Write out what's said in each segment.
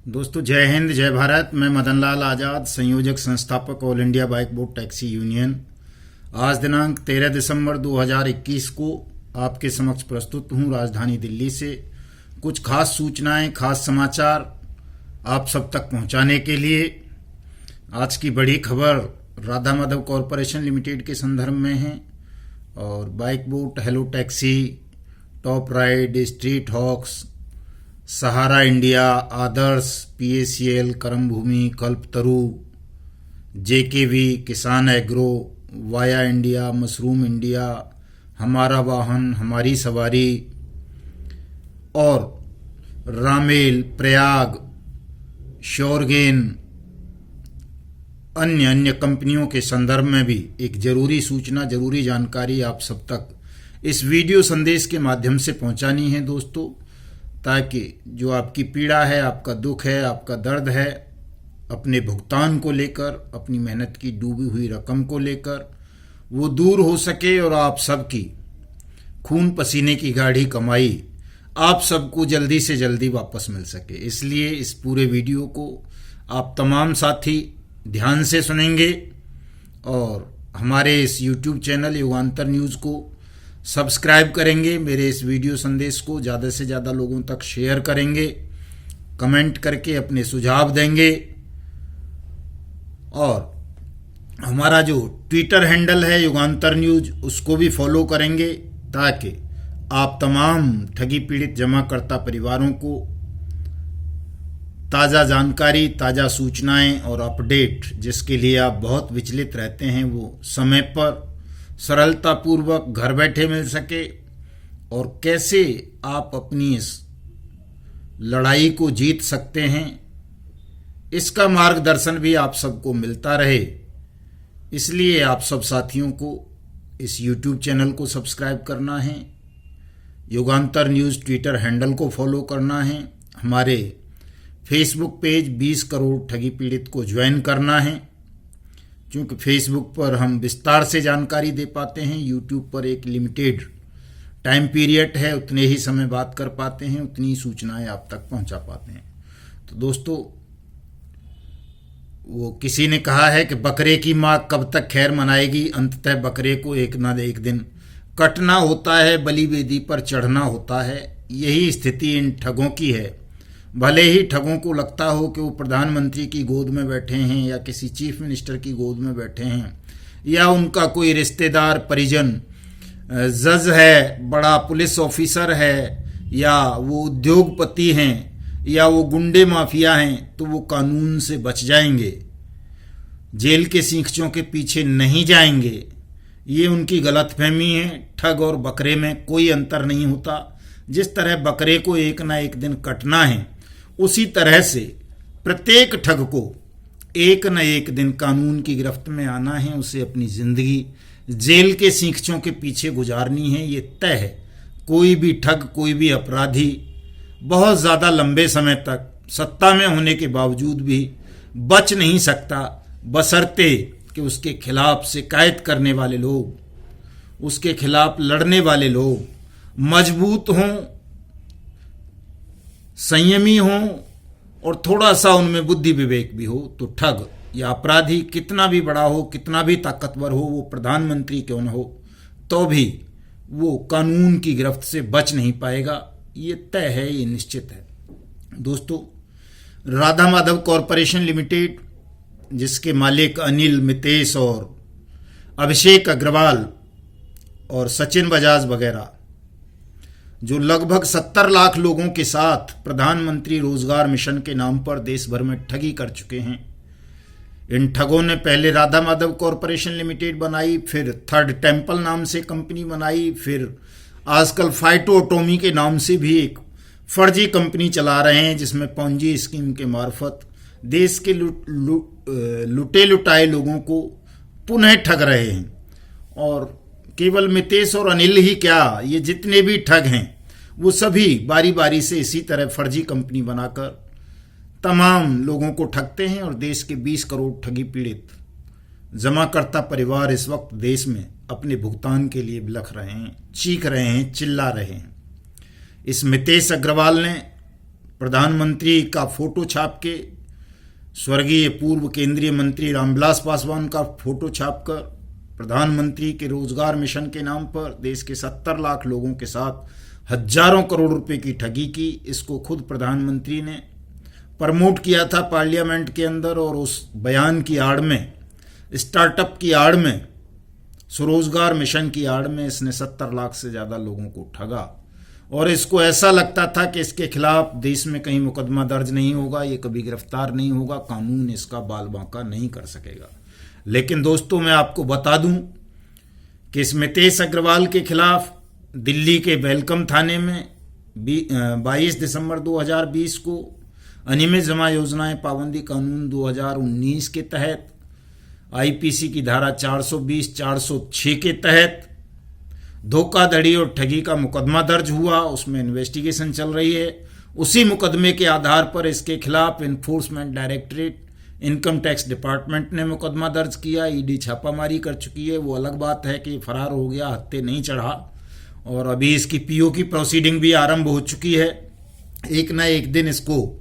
दोस्तों जय हिंद जय भारत। मैं मदन लाल आज़ाद, संयोजक संस्थापक all India bike board taxi union. आज दिनांक 13 दिसंबर 2021 को आपके समक्ष प्रस्तुत हूँ राजधानी दिल्ली से कुछ खास सूचनाएं, खास समाचार आप सब तक पहुंचाने के लिए। आज की बड़ी खबर राधा माधव कॉरपोरेशन लिमिटेड के संदर्भ में है और bike boat, hello taxi, top ride, street hawks, Sahara India, Adarsh, PACL, Karam Bhoomi, Kalpataru, JKV, Kisan agro, via India, mushroom India, Hamara Vahan, हमारी सवारी और रामेल, प्रयाग, शोरगेन, अन्य कंपनियों के संदर्भ में भी एक जरूरी सूचना, जरूरी जानकारी आप सब तक इस वीडियो संदेश के माध्यम से पहुंचानी है दोस्तों, ताकि जो आपकी पीड़ा है, आपका दुख है, आपका दर्द है, अपने भुगतान को लेकर, अपनी मेहनत की डूबी हुई रकम को लेकर वो दूर हो सके और आप सबकी खून पसीने की गाढ़ी कमाई आप सबको जल्दी से जल्दी वापस मिल सके। इसलिए इस पूरे वीडियो को आप तमाम साथी ध्यान से सुनेंगे और हमारे इस YouTube चैनल युगांतर न्यूज़ को सब्सक्राइब करेंगे, मेरे इस वीडियो संदेश को ज़्यादा से ज़्यादा लोगों तक शेयर करेंगे, कमेंट करके अपने सुझाव देंगे और हमारा जो ट्विटर हैंडल है युगांतर न्यूज़ उसको भी फॉलो करेंगे, ताकि आप तमाम ठगी पीड़ित जमाकर्ता परिवारों को ताज़ा जानकारी, ताज़ा सूचनाएं और अपडेट जिसके लिए आप बहुत विचलित रहते हैं वो समय पर सरलतापूर्वक घर बैठे मिल सके और कैसे आप अपनी इस लड़ाई को जीत सकते हैं इसका मार्गदर्शन भी आप सबको मिलता रहे। इसलिए आप सब साथियों को इस YouTube चैनल को सब्सक्राइब करना है, युगांतर न्यूज़ ट्विटर हैंडल को फॉलो करना है, हमारे फेसबुक पेज 20 करोड़ ठगी पीड़ित को ज्वाइन करना है, क्योंकि फेसबुक पर हम विस्तार से जानकारी दे पाते हैं, यूट्यूब पर एक लिमिटेड टाइम पीरियड है, उतने ही समय बात कर पाते हैं, उतनी सूचनाएं आप तक पहुंचा पाते हैं। तो दोस्तों, वो किसी ने कहा है कि बकरे की माँ कब तक खैर मनाएगी, अंततः बकरे को एक ना एक दिन कटना होता है, बलि वेदी पर चढ़ना होता है। यही स्थिति इन ठगों की है। भले ही ठगों को लगता हो कि वो प्रधानमंत्री की गोद में बैठे हैं या किसी चीफ मिनिस्टर की गोद में बैठे हैं या उनका कोई रिश्तेदार, परिजन जज है, बड़ा पुलिस ऑफिसर है या वो उद्योगपति हैं या वो गुंडे माफिया हैं, तो वो कानून से बच जाएंगे, जेल के सींखों के पीछे नहीं जाएंगे। ये उनकी गलतफहमी है। ठग और बकरे में कोई अंतर नहीं होता। जिस तरह बकरे को एक ना एक दिन कटना है, उसी तरह से प्रत्येक ठग को एक न एक दिन कानून की गिरफ्त में आना है, उसे अपनी जिंदगी जेल के सींखों के पीछे गुजारनी है, ये तय है। कोई भी ठग, कोई भी अपराधी बहुत ज़्यादा लंबे समय तक सत्ता में होने के बावजूद भी बच नहीं सकता, बशर्ते कि उसके खिलाफ शिकायत करने वाले लोग, उसके खिलाफ लड़ने वाले लोग मजबूत हों, संयमी हों और थोड़ा सा उनमें बुद्धि विवेक भी हो। तो ठग या अपराधी कितना भी बड़ा हो, कितना भी ताकतवर हो, वो प्रधानमंत्री क्यों न हो, तो भी वो कानून की गिरफ्त से बच नहीं पाएगा। ये तय है, ये निश्चित है। दोस्तों, राधा माधव कॉरपोरेशन लिमिटेड, जिसके मालिक अनिल, मितेश और अभिषेक अग्रवाल और सचिन बजाज वगैरह, जो लगभग 70 लाख लोगों के साथ प्रधानमंत्री रोजगार मिशन के नाम पर देश भर में ठगी कर चुके हैं। इन ठगों ने पहले राधा माधव कॉरपोरेशन लिमिटेड बनाई, फिर थर्ड टेम्पल नाम से कंपनी बनाई, फिर आजकल फाइटोटोमी के नाम से भी एक फर्जी कंपनी चला रहे हैं, जिसमें पॉन्जी स्कीम के मार्फत देश के लुटे लुटाए लोगों को पुनः ठग रहे हैं। और केवल मितेश और अनिल ही क्या, ये जितने भी ठग हैं वो सभी बारी बारी से इसी तरह फर्जी कंपनी बनाकर तमाम लोगों को ठगते हैं और देश के 20 करोड़ ठगी पीड़ित जमाकर्ता परिवार इस वक्त देश में अपने भुगतान के लिए बिलख रहे हैं, चीख रहे हैं, चिल्ला रहे हैं। इस मितेश अग्रवाल ने प्रधानमंत्री का फोटो छाप के, स्वर्गीय पूर्व केंद्रीय मंत्री रामविलास पासवान का फोटो छापकर प्रधानमंत्री के रोजगार मिशन के नाम पर देश के 70 लाख लोगों के साथ हजारों करोड़ रुपए की ठगी की। इसको खुद प्रधानमंत्री ने प्रमोट किया था पार्लियामेंट के अंदर, और उस बयान की आड़ में, स्टार्टअप की आड़ में, स्वरोजगार मिशन की आड़ में इसने 70 लाख से ज़्यादा लोगों को ठगा। और इसको ऐसा लगता था कि इसके खिलाफ देश में कहीं मुकदमा दर्ज नहीं होगा, ये कभी गिरफ्तार नहीं होगा, कानून इसका बाल बांका नहीं कर सकेगा। लेकिन दोस्तों, मैं आपको बता दूं कि स्मितेश अग्रवाल के खिलाफ दिल्ली के वेलकम थाने में 22 दिसंबर 2020 को अनियमित जमा योजनाएं पाबंदी कानून 2019 के तहत आईपीसी की धारा 420, 406 के तहत धोखाधड़ी और ठगी का मुकदमा दर्ज हुआ। उसमें इन्वेस्टिगेशन चल रही है। उसी मुकदमे के आधार पर इसके खिलाफ enforcement directorate, income tax department ने मुकदमा दर्ज किया। ईडी छापामारी कर चुकी है। वो अलग बात है कि फरार हो गया, हत्थे नहीं चढ़ा, और अभी इसकी पीओ की प्रोसीडिंग भी आरंभ हो चुकी है। एक ना एक दिन इसको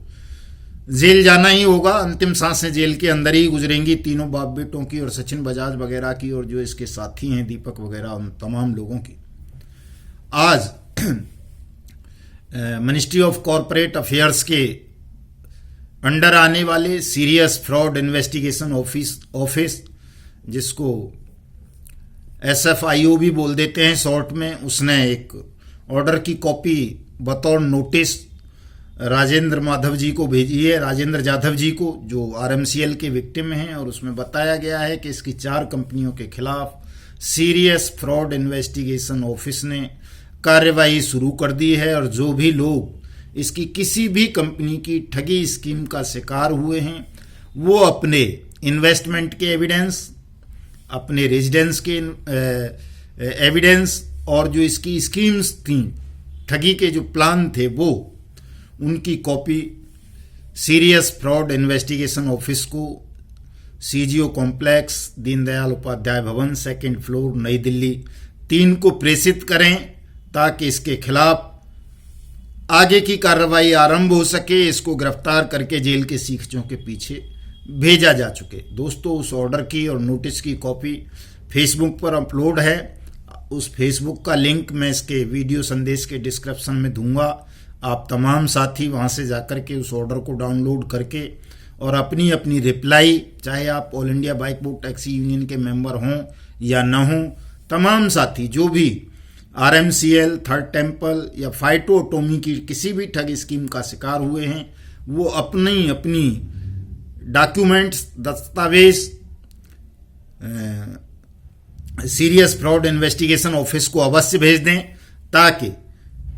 जेल जाना ही होगा। अंतिम सांसें जेल के अंदर ही गुजरेंगी तीनों बाप बेटों की, और सचिन बजाज वगैरह की, और जो इसके साथी हैं दीपक वगैरह, उन तमाम लोगों की। आज मिनिस्ट्री ऑफ कॉरपोरेट अफेयर्स के अंडर आने वाले सीरियस फ्रॉड इन्वेस्टिगेशन ऑफिस, जिसको SFIO भी बोल देते हैं शॉर्ट में, उसने एक ऑर्डर की कॉपी बतौर नोटिस राजेंद्र माधव जी को भेजी है, राजेंद्र जाधव जी को, जो RMCL के विक्टिम हैं। और उसमें बताया गया है कि इसकी 4 कंपनियों के खिलाफ सीरियस फ्रॉड इन्वेस्टिगेशन ऑफिस ने कार्यवाही शुरू कर दी है, और जो भी लोग इसकी किसी भी कंपनी की ठगी स्कीम का शिकार हुए हैं, वो अपने इन्वेस्टमेंट के एविडेंस, अपने रेजिडेंस के एविडेंस, और जो इसकी स्कीम्स थी, ठगी के जो प्लान थे, वो उनकी copy serious fraud investigation office को, CGO कॉम्प्लेक्स, दीनदयाल उपाध्याय भवन, 2nd फ्लोर, नई दिल्ली 3 को प्रेषित करें, ताकि इसके खिलाफ आगे की कार्रवाई आरंभ हो सके, इसको गिरफ्तार करके जेल के सीखचों के पीछे भेजा जा चुके। दोस्तों, उस ऑर्डर की और नोटिस की कॉपी फेसबुक पर अपलोड है। उस फेसबुक का लिंक मैं इसके वीडियो संदेश के डिस्क्रिप्शन में दूंगा। आप तमाम साथी वहां से जाकर के उस ऑर्डर को डाउनलोड करके और अपनी अपनी रिप्लाई, चाहे आप all India bike boat taxi union के मेंबर हों या न हों, तमाम साथी जो भी RMCL, थर्ड टेम्पल या फाइटो टोमी की किसी भी ठग स्कीम का शिकार हुए हैं, वो अपनी अपनी डॉक्यूमेंट्स, दस्तावेज सीरियस फ्रॉड इन्वेस्टिगेशन ऑफिस को अवश्य भेज दें, ताकि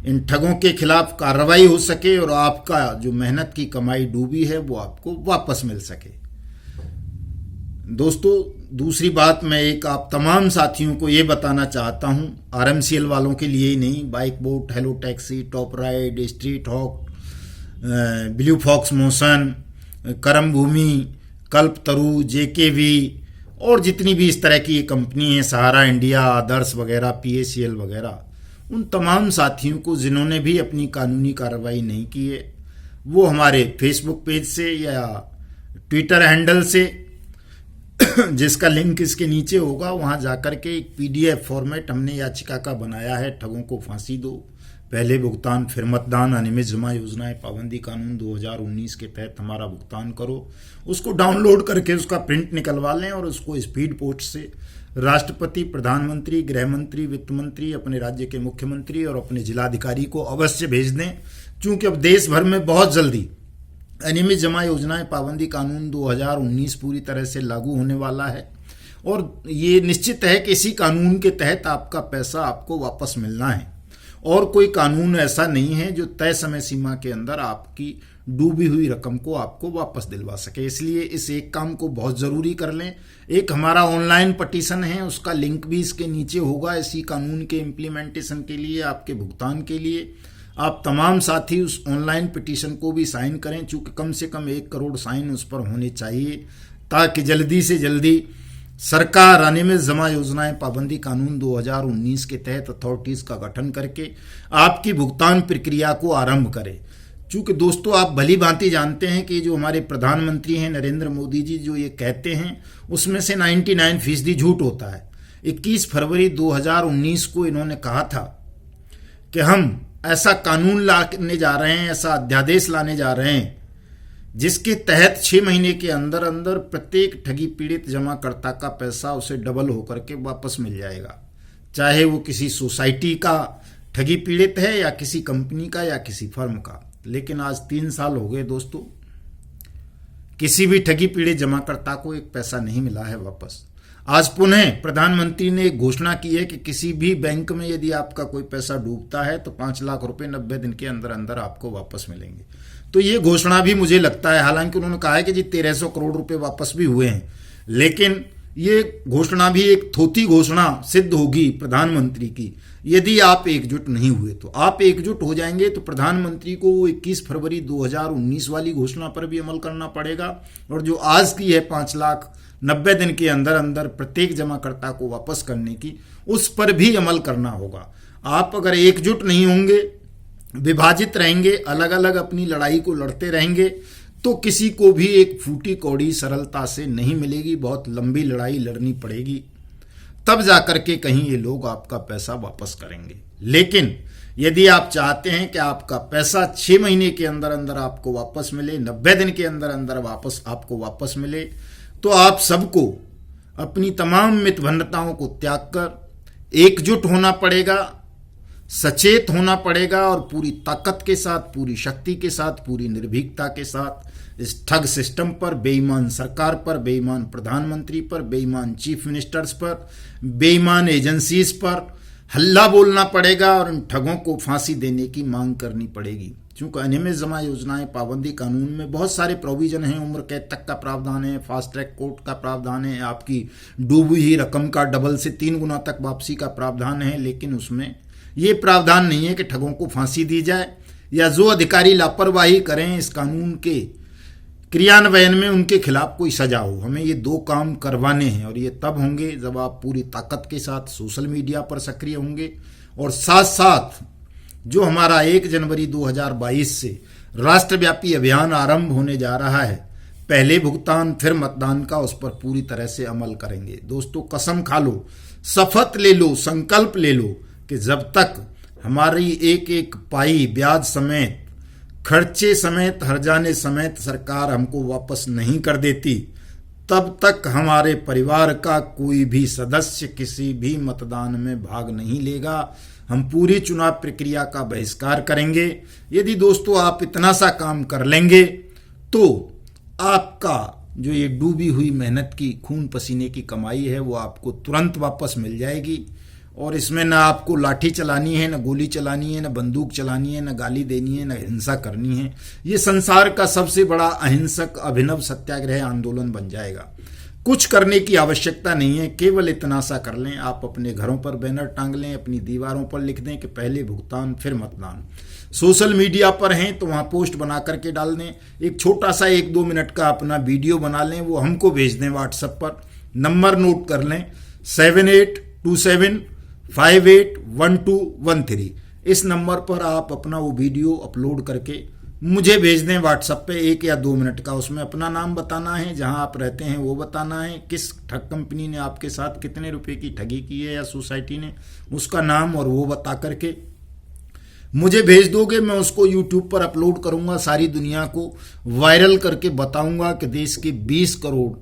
इन ठगों के खिलाफ कार्रवाई हो सके और आपका जो मेहनत की कमाई डूबी है वो आपको वापस मिल सके। दोस्तों, दूसरी बात मैं एक आप तमाम साथियों को ये बताना चाहता हूँ, RMCL वालों के लिए ही नहीं, bike boat, hello taxi, top ride, street hawk, blue fox motion, Karam Bhoomi, कल्पतरु, JKV और जितनी भी इस तरह की ये कंपनी है, सहारा इंडिया, आदर्श वगैरह, PACL वगैरह, उन तमाम साथियों को जिन्होंने भी अपनी कानूनी कार्रवाई नहीं की है, वो हमारे फेसबुक पेज से या ट्विटर हैंडल से, जिसका लिंक इसके नीचे होगा, वहां जाकर के एक PDF फॉर्मेट हमने याचिका का बनाया है, ठगों को फांसी दो, पहले भुगतान फिर मतदान, अनियमित जमा योजनाएं पाबंदी कानून 2019 के तहत हमारा भुगतान करो, उसको डाउनलोड करके उसका प्रिंट निकलवा लें और उसको स्पीड पोस्ट से राष्ट्रपति, प्रधानमंत्री, गृह मंत्री, वित्त मंत्री, अपने राज्य के मुख्यमंत्री और अपने जिलाधिकारी को अवश्य भेज दें। चूंकि अब देश भर में बहुत जल्दी अनियमित जमा योजनाएं पाबंदी कानून 2019 पूरी तरह से लागू होने वाला है, और ये निश्चित है कि इसी कानून के तहत आपका पैसा आपको वापस मिलना है, और कोई कानून ऐसा नहीं है जो तय समय सीमा के अंदर आपकी डूबी हुई रकम को आपको वापस दिलवा सके। इसलिए इस एक काम को बहुत ज़रूरी कर लें। एक हमारा ऑनलाइन पटिशन है, उसका लिंक भी इसके नीचे होगा, इसी कानून के इम्प्लीमेंटेशन के लिए, आपके भुगतान के लिए। आप तमाम साथी उस ऑनलाइन पिटीशन को भी साइन करें, चूँकि कम से कम 1 करोड़ साइन उस पर होने चाहिए, ताकि जल्दी से जल्दी सरकार अनियमित जमा योजनाएं पाबंदी कानून 2019 के तहत अथॉरिटीज़ का गठन करके आपकी भुगतान प्रक्रिया को आरंभ करे। चूंकि दोस्तों आप भली भांति जानते हैं कि जो हमारे प्रधानमंत्री हैं नरेंद्र मोदी जी जो ये कहते हैं उसमें से 99% झूठ होता है। 21 फरवरी 2019 को इन्होंने कहा था कि हम ऐसा कानून लाने जा रहे हैं, ऐसा अध्यादेश लाने जा रहे हैं जिसके तहत 6 महीने के अंदर अंदर प्रत्येक ठगी पीड़ित जमाकर्ता का पैसा उसे डबल होकर के वापस मिल जाएगा, चाहे वो किसी सोसाइटी का ठगी पीड़ित है या किसी कंपनी का या किसी फर्म का। लेकिन आज 3 साल हो गए दोस्तों, किसी भी ठगी पीड़ित जमाकर्ता को एक पैसा नहीं मिला है वापस। आज पुनः प्रधानमंत्री ने एक घोषणा की है कि किसी भी बैंक में यदि आपका कोई पैसा डूबता है तो 5 लाख रुपए 90 दिन के अंदर अंदर आपको वापस मिलेंगे। तो ये घोषणा भी मुझे लगता है, हालांकि उन्होंने कहा है कि जी 1300 करोड़ रुपए वापस भी हुए हैं, लेकिन ये घोषणा भी एक थोथी घोषणा सिद्ध होगी प्रधानमंत्री की यदि आप एकजुट नहीं हुए। तो आप एकजुट हो जाएंगे तो प्रधानमंत्री को 21 फरवरी 2019 वाली घोषणा पर भी अमल करना पड़ेगा, और जो आज की है 5 लाख 90 दिन के अंदर अंदर प्रत्येक जमाकर्ता को वापस करने की, उस पर भी अमल करना होगा। आप अगर एकजुट नहीं होंगे, विभाजित रहेंगे, अलग अलग अपनी लड़ाई को लड़ते रहेंगे, तो किसी को भी एक फूटी कौड़ी सरलता से नहीं मिलेगी, बहुत लंबी लड़ाई लड़नी पड़ेगी, तब जाकर के कहीं ये लोग आपका पैसा वापस करेंगे। लेकिन यदि आप चाहते हैं कि आपका पैसा 6 महीने के अंदर अंदर आपको वापस मिले, 90 दिन के अंदर अंदर आपको वापस मिले, तो आप सबको अपनी तमाम मितभन्नताओं को त्याग कर एकजुट होना पड़ेगा, सचेत होना पड़ेगा, और पूरी ताकत के साथ, पूरी शक्ति के साथ, पूरी निर्भीकता के साथ इस ठग सिस्टम पर, बेईमान सरकार पर, बेईमान प्रधानमंत्री पर, बेईमान चीफ मिनिस्टर्स पर, बेईमान एजेंसीज पर हल्ला बोलना पड़ेगा और इन ठगों को फांसी देने की मांग करनी पड़ेगी। क्योंकि अनियमित जमा योजनाएं पाबंदी कानून में बहुत सारे प्रोविजन हैं, उम्र कैद तक का प्रावधान है, फास्ट ट्रैक कोर्ट का प्रावधान है, आपकी डूबी हुई रकम का डबल से 3 गुना तक वापसी का प्रावधान है, लेकिन उसमें ये प्रावधान नहीं है कि ठगों को फांसी दी जाए या जो अधिकारी लापरवाही करें इस कानून के क्रियान्वयन में उनके खिलाफ कोई सजा हो। हमें ये 2 काम करवाने हैं, और ये तब होंगे जब आप पूरी ताकत के साथ सोशल मीडिया पर सक्रिय होंगे, और साथ साथ जो हमारा 1 जनवरी 2022 से राष्ट्रव्यापी अभियान आरंभ होने जा रहा है, पहले भुगतान फिर मतदान का, उस पर पूरी तरह से अमल करेंगे। दोस्तों कसम खा लो, शपथ ले लो, संकल्प ले लो कि जब तक हमारी एक एक पाई ब्याज समेत, खर्चे समेत, हर्जाने समेत सरकार हमको वापस नहीं कर देती, तब तक हमारे परिवार का कोई भी सदस्य किसी भी मतदान में भाग नहीं लेगा। हम पूरी चुनाव प्रक्रिया का बहिष्कार करेंगे। यदि दोस्तों आप इतना सा काम कर लेंगे तो आपका जो ये डूबी हुई मेहनत की, खून पसीने की कमाई है, वो आपको तुरंत वापस मिल जाएगी। और इसमें ना आपको लाठी चलानी है, ना गोली चलानी है, ना बंदूक चलानी है, ना गाली देनी है, ना हिंसा करनी है। ये संसार का सबसे बड़ा अहिंसक अभिनव सत्याग्रह आंदोलन बन जाएगा। कुछ करने की आवश्यकता नहीं है, केवल इतना सा कर लें। आप अपने घरों पर बैनर टांग लें, अपनी दीवारों पर लिख दें कि पहले भुगतान फिर मतदान। सोशल मीडिया पर हैं तो वहाँ पोस्ट बना करके डाल दें। एक छोटा सा 1-2 मिनट का अपना वीडियो बना लें, वो हमको भेज दें व्हाट्सएप पर। नंबर नोट कर लें 7827581213। इस नंबर पर आप अपना वो वीडियो अपलोड करके मुझे भेज दें व्हाट्सएप पे, 1 या 2 मिनट का। उसमें अपना नाम बताना है, जहां आप रहते हैं वो बताना है, किस ठग कंपनी ने आपके साथ कितने रुपए की ठगी की है या सोसाइटी ने, उसका नाम और वो बता करके मुझे भेज दोगे। मैं उसको यूट्यूब पर अपलोड करूंगा, सारी दुनिया को वायरल करके बताऊंगा कि देश के 20 करोड़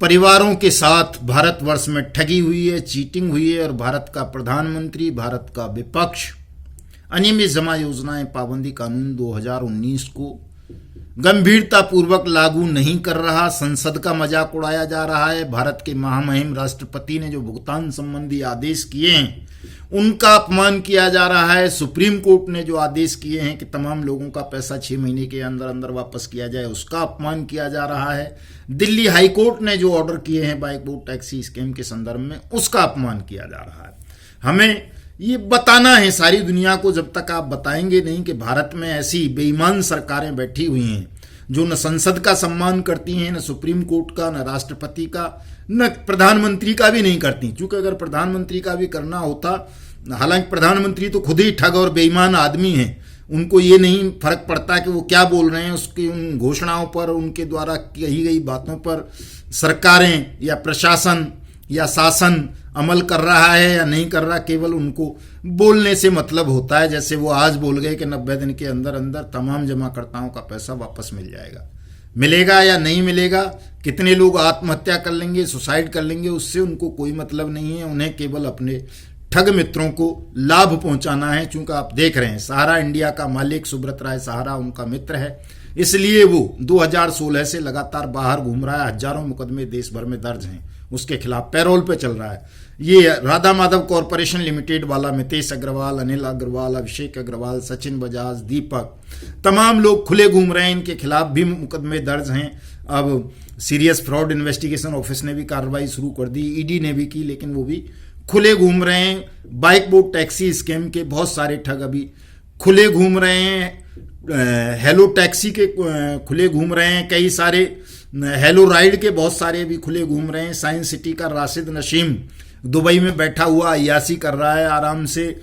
परिवारों के साथ भारतवर्ष में ठगी हुई है, चीटिंग हुई है, और भारत का प्रधानमंत्री, भारत का विपक्ष अनियमित जमा योजनाएं पाबंदी कानून 2019 को गंभीरतापूर्वक लागू नहीं कर रहा। संसद का मजाक उड़ाया जा रहा है। भारत के महामहिम राष्ट्रपति ने जो भुगतान संबंधी आदेश किए हैं उनका अपमान किया जा रहा है। सुप्रीम कोर्ट ने जो आदेश किए हैं कि तमाम लोगों का पैसा 6 महीने के अंदर अंदर वापस किया जाए, उसका अपमान किया जा रहा है। दिल्ली हाई कोर्ट ने जो ऑर्डर किए हैं बाइक टैक्सी स्कैम के संदर्भ में, उसका अपमान किया जा रहा है। हमें ये बताना है सारी दुनिया को। जब तक आप बताएंगे नहीं कि भारत में ऐसी बेईमान सरकारें बैठी हुई हैं जो न संसद का सम्मान करती हैं, न सुप्रीम कोर्ट का, न राष्ट्रपति का, न प्रधानमंत्री का भी नहीं करती। क्योंकि अगर प्रधानमंत्री का भी करना होता, हालांकि प्रधानमंत्री तो खुद ही ठग और बेईमान आदमी हैं, उनको ये नहीं फर्क पड़ता कि वो क्या बोल रहे हैं, उसकी उन घोषणाओं पर, उनके द्वारा कही गई बातों पर सरकारें या प्रशासन या शासन अमल कर रहा है या नहीं कर रहा। केवल उनको बोलने से मतलब होता है। जैसे वो आज बोल गए कि 90 दिन के अंदर अंदर तमाम जमाकर्ताओं का पैसा वापस मिल जाएगा। मिलेगा या नहीं मिलेगा, कितने लोग आत्महत्या कर लेंगे, सुसाइड कर लेंगे, उससे उनको कोई मतलब नहीं है। उन्हें केवल अपने ठग मित्रों को लाभ पहुंचाना है। चूंकि आप देख रहे हैं सहारा इंडिया का मालिक सुब्रत राय सहारा उनका मित्र है, इसलिए वो 2016 से लगातार बाहर घूम रहा है। हजारों मुकदमे देश भर में दर्ज हैं उसके खिलाफ, पैरोल पे चल रहा है। ये राधा माधव कॉरपोरेशन लिमिटेड वाला मितेश अग्रवाल, अनिल अग्रवाल, अभिषेक अग्रवाल, सचिन बजाज, दीपक, तमाम लोग खुले घूम रहे हैं। इनके खिलाफ भी मुकदमे दर्ज हैं। अब सीरियस फ्रॉड इन्वेस्टिगेशन ऑफिस ने भी कार्रवाई शुरू कर दी, ईडी ने भी की, लेकिन वो भी खुले घूम रहे हैं। बाइक बोट टैक्सी स्कैम के बहुत सारे ठग अभी खुले घूम रहे हैं। हेलो टैक्सी के खुले घूम रहे हैं, कई सारे हेलो राइड के बहुत सारे भी खुले घूम रहे हैं। साइंस सिटी का राशिद नशीम दुबई में बैठा हुआ अय्यासी कर रहा है आराम से।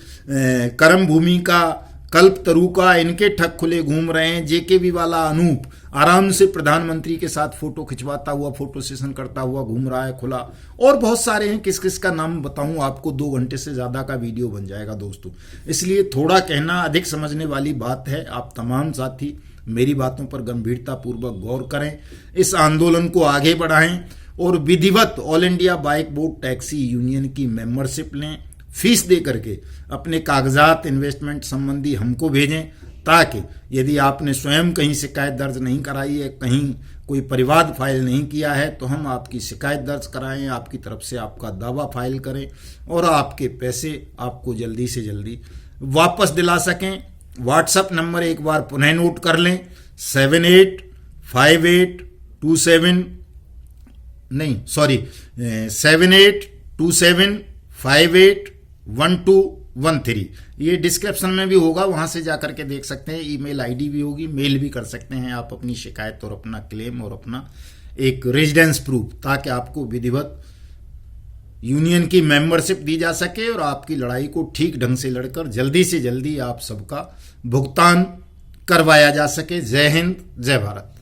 करम भूमि का, कल्प तरु का, इनके ठग खुले घूम रहे हैं। जेकेबी वाला अनूप आराम से प्रधानमंत्री के साथ फोटो खिंचवाता हुआ, फोटो सेशन करता हुआ घूम रहा है खुला। और बहुत सारे हैं, किस किस का नाम बताऊं आपको, 2 घंटे से ज्यादा का वीडियो बन जाएगा दोस्तों। इसलिए थोड़ा कहना अधिक समझने वाली बात है। आप तमाम साथी मेरी बातों पर गंभीरता पूर्वक गौर करें, इस आंदोलन को आगे बढ़ाएं और विधिवत all India bike boat taxi union की मेंबरशिप लें। फीस दे करके अपने कागजात इन्वेस्टमेंट संबंधी हमको भेजें, ताकि यदि आपने स्वयं कहीं शिकायत दर्ज नहीं कराई है, कहीं कोई परिवाद फाइल नहीं किया है, तो हम आपकी शिकायत दर्ज कराएं, आपकी तरफ से आपका दावा फाइल करें और आपके पैसे आपको जल्दी से जल्दी वापस दिला सकें। व्हाट्सएप नंबर एक बार पुनः नोट कर लें, 7827581213। ये डिस्क्रिप्शन में भी होगा, वहां से जाकर के देख सकते हैं। ईमेल आईडी भी होगी, मेल भी कर सकते हैं आप अपनी शिकायत और अपना क्लेम और अपना एक रेजिडेंस प्रूफ, ताकि आपको विधिवत यूनियन की मेंबरशिप दी जा सके और आपकी लड़ाई को ठीक ढंग से लड़कर जल्दी से जल्दी आप सबका भुगतान करवाया जा सके। जय हिंद, जय भारत।